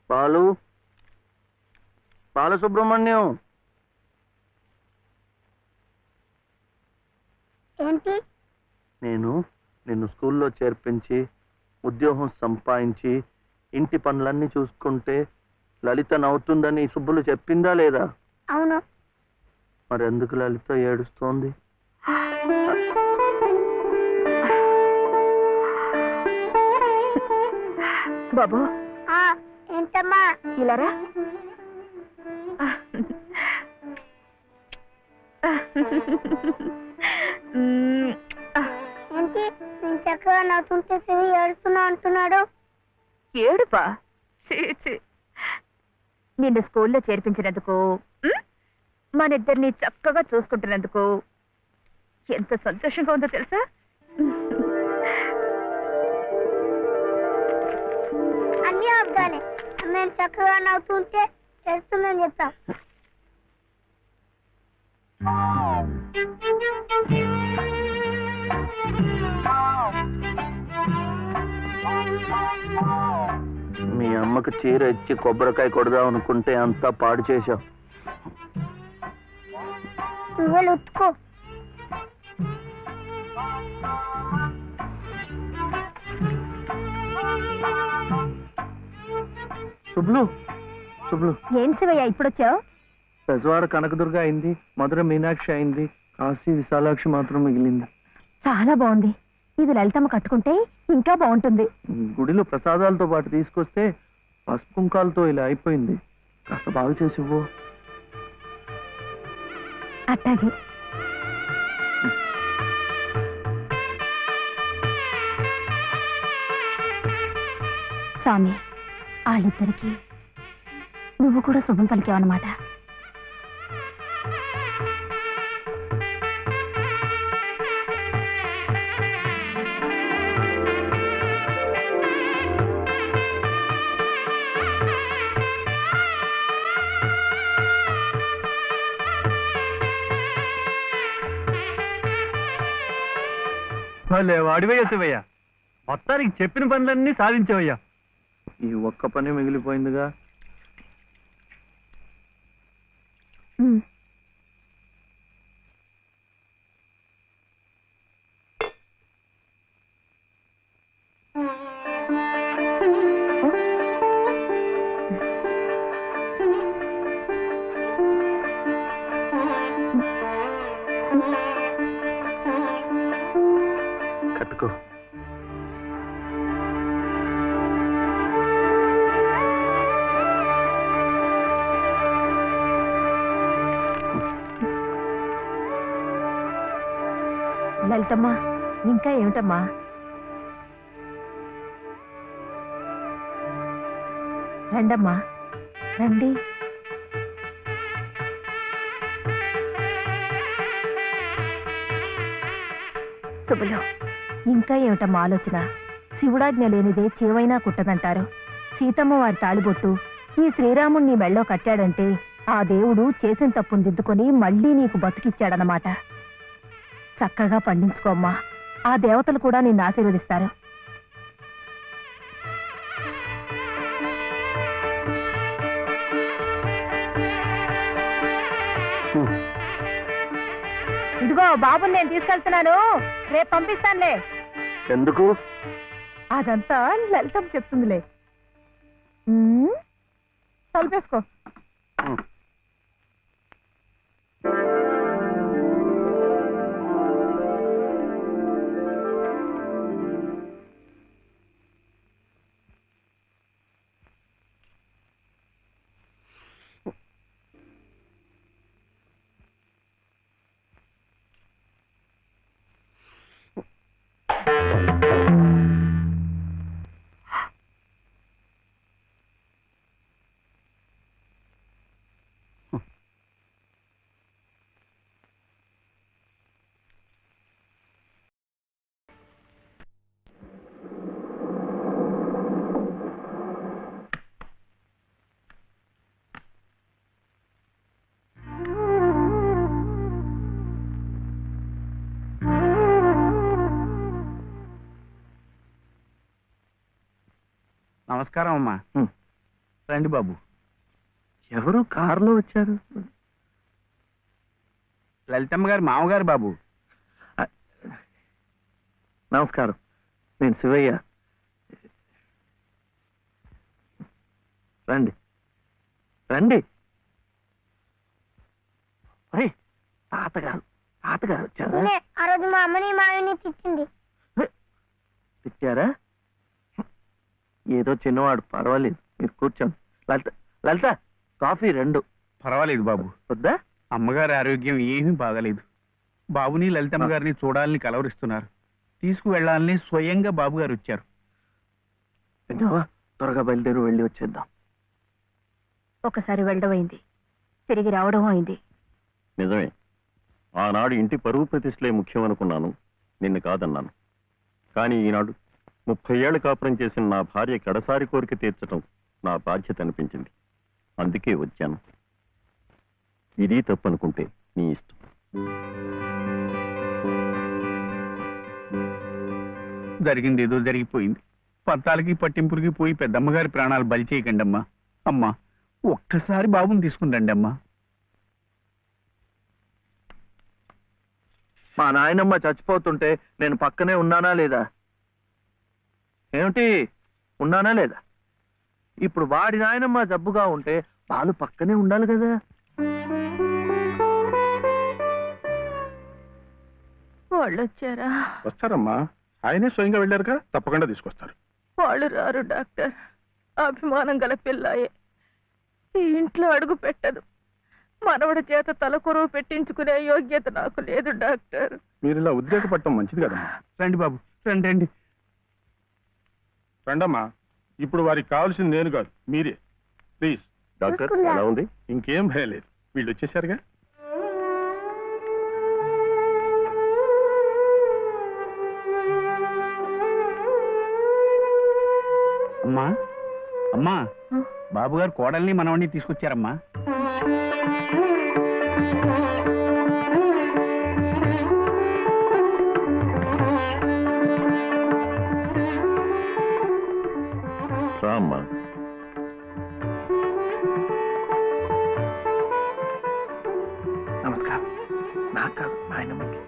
బాలు, బాలసుబ్రహ్మణ్యం. ఏంటి? నేను నిన్ను స్కూల్లో చేర్పించి ఉద్యోగం సంపాదించి ఇంటి పనులన్నీ చూసుకుంటే లలిత నవ్వుతుందని సుబ్బులు చెప్పిందా లేదా? అవును. మరి ఎందుకు లలిత ఏడుస్తోంది? బాబు, ఏంటమ్మా? ఇలారా. ఏంటి నేను చక్కగా నవ్వుతుంటే శివి ఏడుస్తున్నా అంటున్నాడు? ఏడుపా? నిన్ను స్కూల్లో చేర్పించినందుకు, మన ఇద్దరిని చక్కగా చూసుకుంటున్నందుకు ఎంత సంతోషంగా ఉందో తెలుసా? అన్నీ అబ్బాలే. మేము చక్కగా నవ్వుతుంటే ఏడుస్తుందని చెప్తాం. మీ అమ్మకు చీర ఇచ్చి కొబ్బరికాయ కొడదాం అనుకుంటే అంతా పాడు చేశావు. నువ్వు ఉత్తుకో. సుబ్లు, సుబ్లు. ఏం శివయ్య ఇప్పుడొచ్చావు? పెజవాడ కనకదుర్గ అయింది, మధుర మీనాక్షి అయింది, కాశీ విశాలాక్షి మాత్రం మిగిలింది. చాలా బాగుంది. ఇది లలితమ్మ కట్టుకుంటే ఇంకా బాగుంటుంది. గుడిలో ప్రసాదాలతో పాటు తీసుకొస్తే పసుపు కుంకాలతో ఇలా అయిపోయింది. కాస్త బాగు చేసి ఇవ్వు. అట్టాగే. స్వామి, వాళ్ళిద్దరికి నువ్వు కూడా శుభం పలికావన్నమాట. అడివయ్యా శివయ్య, మొత్తానికి చెప్పిన పనులన్నీ సాధించవయ్యా. ఈ ఒక్క పని మిగిలిపోయిందిగా. కట్టుకో. లలితమ్మా, ఇంకా ఏమిటమ్మా? రండమ్మా, రండి. శుభలో, ఇంకా ఏమిటమ్మా ఆలోచన? శివుడాజ్ఞ లేనిదే చీవైనా కుట్టదంటారు. సీతమ్మ వారి తాళిబొట్టు ఈ శ్రీరాముణ్ణి మెళ్ళో కట్టాడంటే ఆ దేవుడు చేసిన తప్పును దిద్దుకొని మళ్ళీ నీకు బతికిచ్చాడనమాట. చక్కగా పండించుకోమ్మా. ఆ దేవతలు కూడా నిన్ను ఆశీర్వదిస్తారు. ఇదిగో బాబుని నేను తీసుకెళ్తున్నాను, రేపు పంపిస్తానులే. ఎందుకు? అదంతా లలితం చెప్తుందిలే. తలుపేసుకో. నమస్కారం అమ్మా. రండి బాబు. ఎవరు కారులో వచ్చారు? లలితమ్మ గారు మామగారు బాబు. నమస్కారం, నేను శివయ్య. రండి రండి. తాతగారు తాతగారు వచ్చారా? ఇదే ఆ రోజు మా అమ్మని మావిని తిట్టింది. తిట్టారా? ఏదో చిన్నవాడు, పర్వాలేదు, మీరు కూర్చోండి. లలిత లలిత కాఫీ 2. పర్వాలేదు బాబు. వద్దా? అమ్మగారి ఆరోగ్యం ఏమీ బాగలేదు. బాబుని లలితమ్మ గారిని చూడాలని కలవరిస్తున్నారు. తీసుకువెళ్లాలని స్వయంగా బాబు గారు వచ్చారు. విన్నావా? త్వరగా బయలుదేరి వెళ్ళి వచ్చేద్దాం. ఒకసారి వెళ్ళడం అయింది, తిరిగి రావడం అయింది. నిజమే, ఆనాడు ఇంటి పరువు ప్రతిష్టలే ముఖ్యం అనుకున్నాను, నిన్ను కాదన్నాను. కానీ ఈనాడు 30 ఏళ్ల కాపురం చేసిన నా భార్య కడసారి కోరిక తీర్చడం నా బాధ్యత అనిపించింది. అందుకే వచ్చాను. ఇది తప్పనుకుంటే నీ ఇష్టం. జరిగింది ఏదో జరిగిపోయింది. పత్తాలకి పట్టింపులకి పోయి పెద్దమ్మగారి ప్రాణాలు బలి చేయకండి అమ్మా. అమ్మా, ఒక్కసారి బాబుని తీసుకుందండి అమ్మా. మా నాయనమ్మ చచ్చిపోతుంటే నేను పక్కనే ఉన్నానా లేదా? ఏమిటి, ఉన్నానా లేదా? ఇప్పుడు వాడి నాయనమ్మ జబ్బుగా ఉంటే వాళ్ళు పక్కనే ఉండాలి కదా. వాళ్ళు వచ్చారా? వస్తారమ్మా, ఆయనే స్వయంగా వెళ్ళారుగా, తప్పకుండా తీసుకొస్తారు. వాళ్ళు రారు డాక్టర్. అభిమానం గల పిల్లాయే, ఈ ఇంట్లో అడుగు పెట్టదు. మనవడి చేత తలకొరువు పెట్టించుకునే యోగ్యత నాకు లేదు డాక్టర్. మీరు ఇలా ఉద్రేకపడటం మంచిది కదమ్మా. రండి బాబు, రండి రండి. రండమ్మా, ఇప్పుడు వారికి కావాల్సింది నేను కాదు, మీరే. ప్లీజ్. డాక్టర్ ఎలా ఉంది? ఇంకేం భయం లేదు, వీళ్ళు వచ్చేసారుగా. అమ్మా అమ్మా, బాబు గారు కోడల్ని మనవడిని తీసుకొచ్చారమ్మా. రామ్మా. నమస్కారం. నాకు కాదు, నాయనమ్మకి.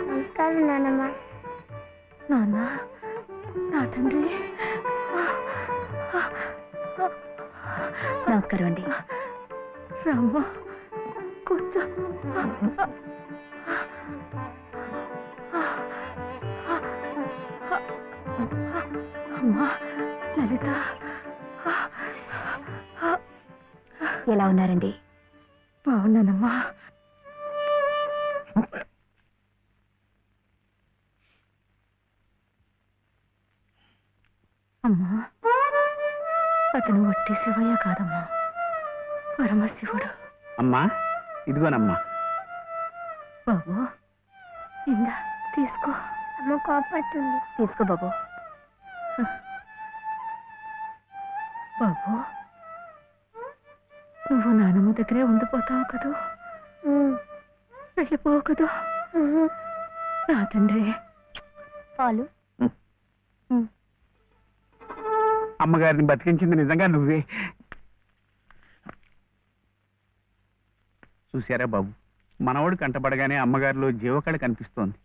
నమస్కారం నాన్నమ్మ. నాన్న, నా తండ్రి. నమస్కారం అండి. రామ్మ, కూర్చో. అమ్మా లలిత, ఎలా ఉన్నారండి? బాగున్నానమ్మా. అమ్మా, అతను వట్టి శివయ్య కాదమ్మా, పరమశివుడు. అమ్మా, ఇదిగోనమ్మా. బాబు, ఇందా తీసుకో. అమ్మ కోపడుతుంది. తీసుకో బాబు. బాబు, నువ్వు నానమ్మ దగ్గరే ఉండిపోతావు కదూ, వెళ్ళిపోవు కదూ. నా తండ్రి. పాలు. అమ్మగారిని బతికించింది నిజంగా నువ్వే. చూశారా బాబు, మనవడు కంటపడగానే అమ్మగారిలో జీవకళ కనిపిస్తోంది.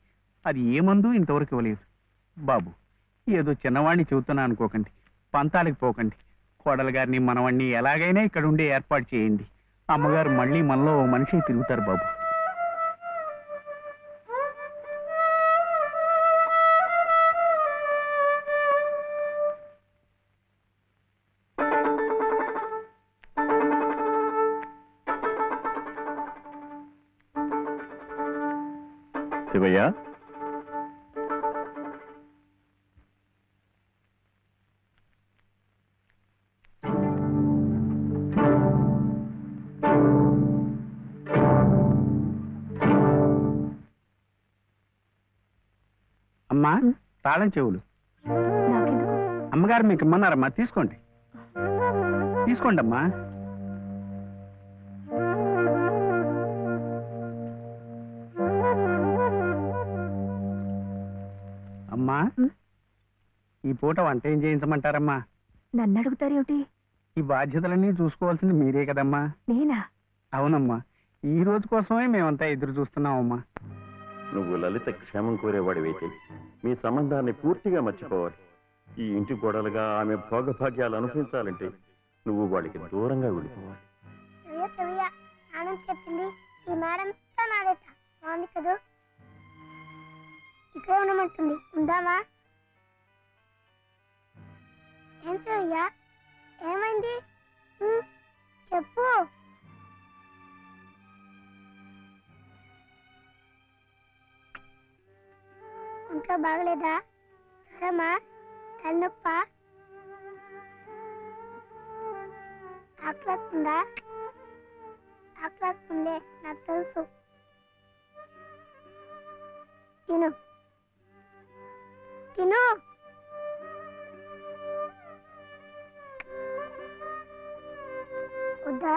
అది ఏ మందు ఇంతవరకు ఇవ్వలేదు. బాబు, ఏదో చిన్నవాడిని చెబుతున్నా అనుకోకండి, పంతాలకు పోకండి. కోడలు గారిని మనవాడిని ఎలాగైనా ఇక్కడ ఉండే ఏర్పాటు చేయండి. అమ్మగారు మళ్ళీ మనలో ఓ మనిషి తిరుగుతారు బాబు. శివయ్య, అమ్మా, తాళం చెవులు నాకెందుకు? అమ్మగారు మీకు ఇమ్మన్నారమ్మా, తీసుకోండి తీసుకోండి అమ్మా. అమ్మా, ఈ పూట వంట ఏం చేయించమంటారమ్మా? నన్ను అడుగుతారేమిటి? ఈ బాధ్యతలన్నీ చూసుకోవాల్సింది మీరే కదమ్మా. నేనా? అవునమ్మా, ఈ రోజు కోసమే మేమంతా ఎదురు చూస్తున్నామమ్మా. నువ్వు లలిత క్షేమం కోరేవాడివైతే మీ సంబంధాన్ని పూర్తిగా మర్చిపోవాలి. ఈ ఇంటి గోడలుగా ఆమె భోగభాగ్యాలు అనుభవించాలంటే నువ్వు వాళ్ళకి దూరంగా వెళ్ళిపోవాలి. సవ్య సవ్య నాన్న చెప్పింది ఈ మేడం నాడట బాగుంది కదా. ఇక్కడే ఉండమంటుంది, ఉందామా? ఏం సవ్య, ఏమైంది? చెప్పు. ఇంట్లో బాగలేదా? జ్వరమా? తలనొప్ప? ఆకలిస్తుందా? ఆకలిస్తుందే, నాకు తెలుసు. తిను తిను. వద్దా?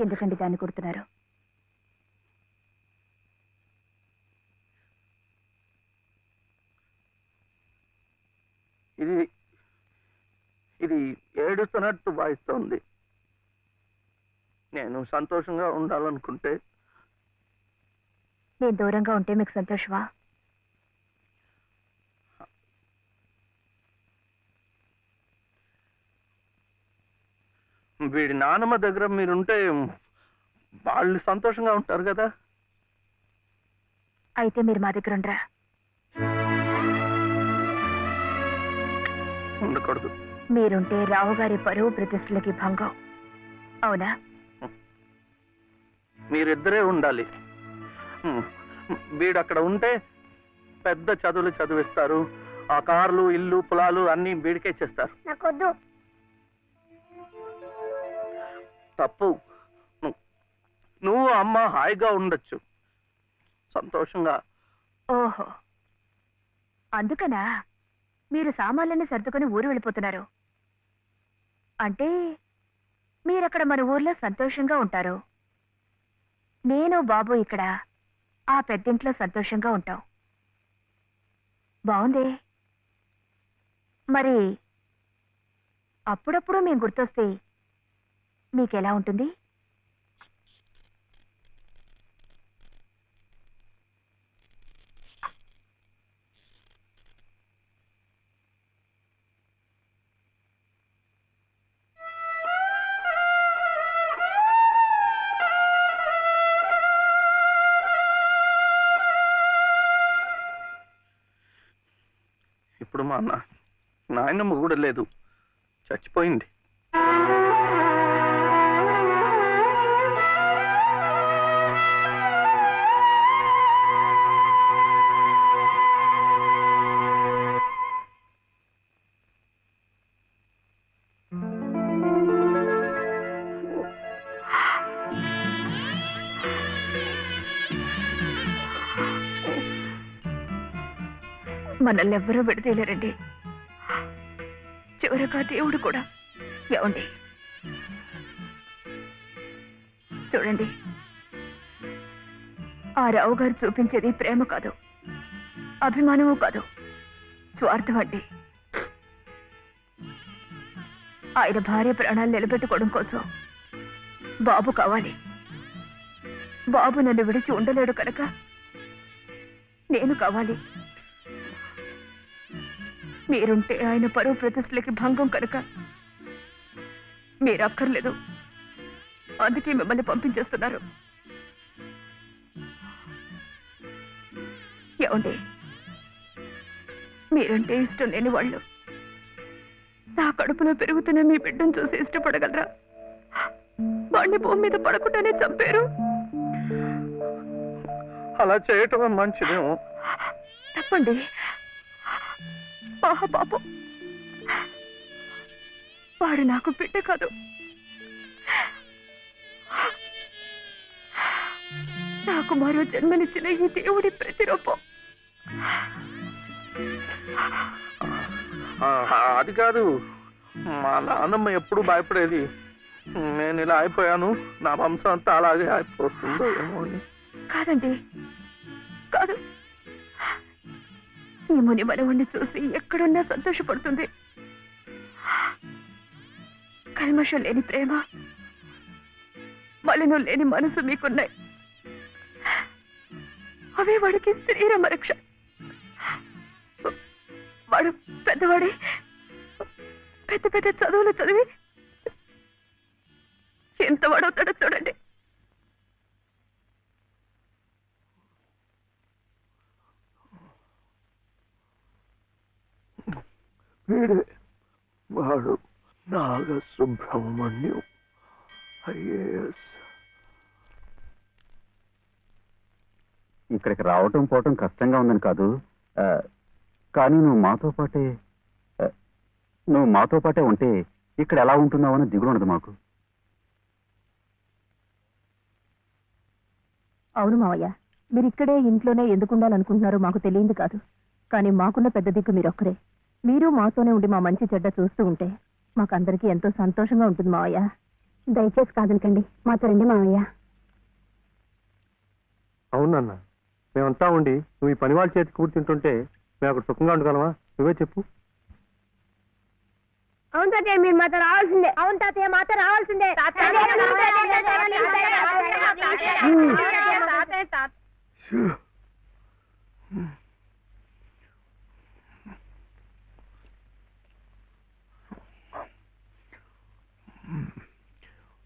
ఎందుకండి దాన్ని కొడుతున్నారు? ఇది ఇది ఏడుస్తున్నట్టు భావిస్తోంది. నేను సంతోషంగా ఉండాలనుకుంటే నేను దూరంగా ఉంటే మీకు సంతోషమా? వీడి నానమ్మ దగ్గర మీరుంటే వాళ్ళు సంతోషంగా ఉంటారు కదా. అయితే మీరు మా దగ్గర ఉండరా? ఉండకూడదు. మీరుంటే రావు గారి పరువు ప్రతిష్టలకి భంగం. అవునా? మీరిద్దరే ఉండాలి. వీడు అక్కడ ఉంటే పెద్ద చదువులు చదివిస్తారు. ఆ కార్లు, ఇల్లు, పొలాలు అన్ని వీడికే చేస్తారు. నాకొద్దు. తప్పు. నువ్వు అమ్మ హాయిగా ఉండొచ్చు, సంతోషంగా. ఓహో, అందుకనా మీరు సామాన్లన్నీ సర్దుకొని ఊరు వెళ్ళిపోతున్నారు? అంటే మీరక్కడ మన ఊర్లో సంతోషంగా ఉంటారు, నేను బాబు ఇక్కడ ఆ పెద్దింట్లో సంతోషంగా ఉంటాం. బాగుంది. మరి అప్పుడప్పుడు మేము గుర్తొస్తే మీకెలా ఉంటుంది? ఇప్పుడు మా నాయనమ్మ కూడా లేదు, చచ్చిపోయింది. మనల్ని ఎవ్వరూ విడదీయలేరండి, చివరగా దేవుడు కూడా. ఏమండి చూడండి, ఆ రావు గారు చూపించేది ప్రేమ కాదు, అభిమానము కాదు, స్వార్థం అండి. ఆయన భార్య ప్రాణాలు నిలబెట్టుకోవడం కోసం బాబు కావాలి. బాబు నన్ను విడిచి ఉండలేడు కనుక నేను కావాలి. మీరుంటే ఆయన పరువు ప్రతిష్టలకి భంగం కనుక మీరు అక్కర్లేదు. అందుకే మిమ్మల్ని పంపించేస్తున్నారు. ఏమండి, మీరంటే ఇష్టం లేని వాళ్ళు నా కడుపులో పెరుగుతున్న మీ బిడ్డను చూసి ఇష్టపడగలరా? వాడిని భూమి మీద పడకుండానే చంపారు. అలా చేయటం మంచిదేమో. తప్పండి. పాపం, వాడు నాకు బిడ్డ కాదు. నాకు మరో జన్మనిచ్చిన ఈ దేవుడి ప్రతిరూపం. అది కాదు, మా నాన్నమ్మ ఎప్పుడు భయపడేది నేను ఇలా అయిపోయాను, నా వంశం అంతా అలాగే అయిపోతుందో ఏమో అని. కాదండి, కాదు. ఈ ముని మనవుణ్ణి చూసి ఎక్కడున్నా సంతోషపడుతుంది. కల్మషం లేని ప్రేమ, మలినం లేని మనసు మీకున్నాయి. అవే వాడికి శరీరం రక్ష. వాడు పెద్దవాడి పెద్ద పెద్ద చదువులు చదివి ఎంత వాడవుతాడో చూడండి. వీడే వాడు నాగసుబ్రహ్మణ్యం ఐఏఎస్. ఇక్కడికి రావటం పోవటం కష్టంగా ఉందని కాదు, కానీ నువ్వు మాతో పాటే ఉంటే ఇక్కడ ఎలా ఉంటున్నావు అని దిగులు ఉండదు మాకు. అవును మావయ్య, మీరు ఇక్కడే ఇంట్లోనే ఎందుకు ఉండాలనుకుంటున్నారో మాకు తెలియంది కాదు. కానీ మాకున్న పెద్ద దిక్కు మీరొక్కరే. మీరు మాతోనే ఉండి మా మంచి చెడ్డ చూస్తూ ఉంటే మాకందరికీ ఎంతో సంతోషంగా ఉంటుంది మావయ్య. దయచేసి కాదనకండి, మాతో రండి మావయ్య. అవునన్నా, మేమంతా ఉండి నువ్వు ఈ పని వాళ్ళ చేతి కూర్చుంటుంటే మేము అక్కడ సుఖంగా ఉండగలమా? నువ్వే చెప్పు. అవును తాతయ్య, మీరు మాతో రావాల్సిందే. అవును తాతయ్య, మాతో రావాల్సిందే.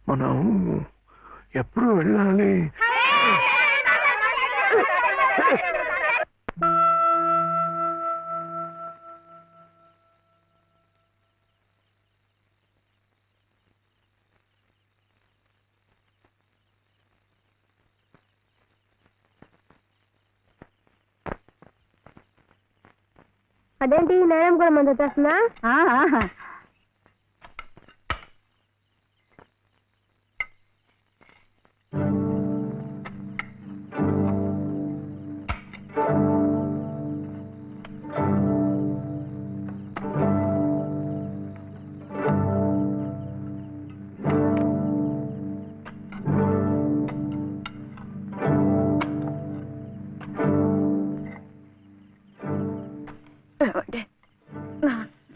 మనం ఎప్పుడు వెళ్ళాలి? అదేంటి, నేనేం కూడా మంది వచ్చేస్తున్నా?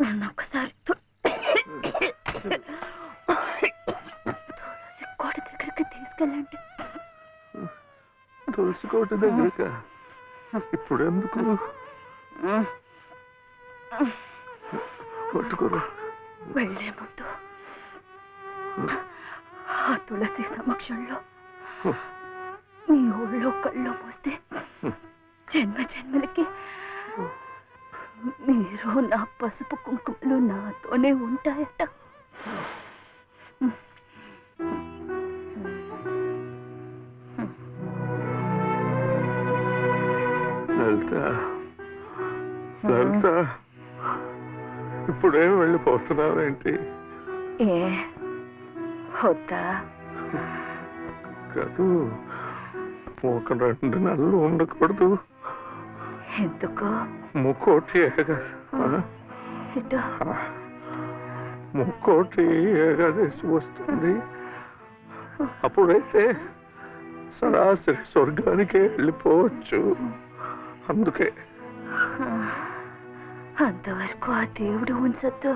నన్ను ఒక్కసారి కోట దగ్గరికి తీసుకెళ్ళండి. తులసి కోట దగ్గరక ఇప్పుడు ఎందుకు? పట్టుకోరు. వెళ్లే ముందు ఆ తులసి సమక్షంలో మీ ఊళ్ళో కళ్ళు మూస్తే జన్మ జన్మలకి మీరు నా పసుపు కుంకుమలు నాతోనే ఉంటాయట. లలిత, ఇప్పుడేం వెళ్ళిపోతున్నావేంటి? వద్దా? కాదు, ఒక 2 నెలలు ఉండకూడదు. ఎందుకు? ముక్కోటి ముక్కోటి ఏకాదశి వస్తుంది. అప్పుడైతే సరాసరి స్వర్గానికే వెళ్ళిపోవచ్చు. అందుకే అంతవరకు ఆ దేవుడు ఉంచొద్దు.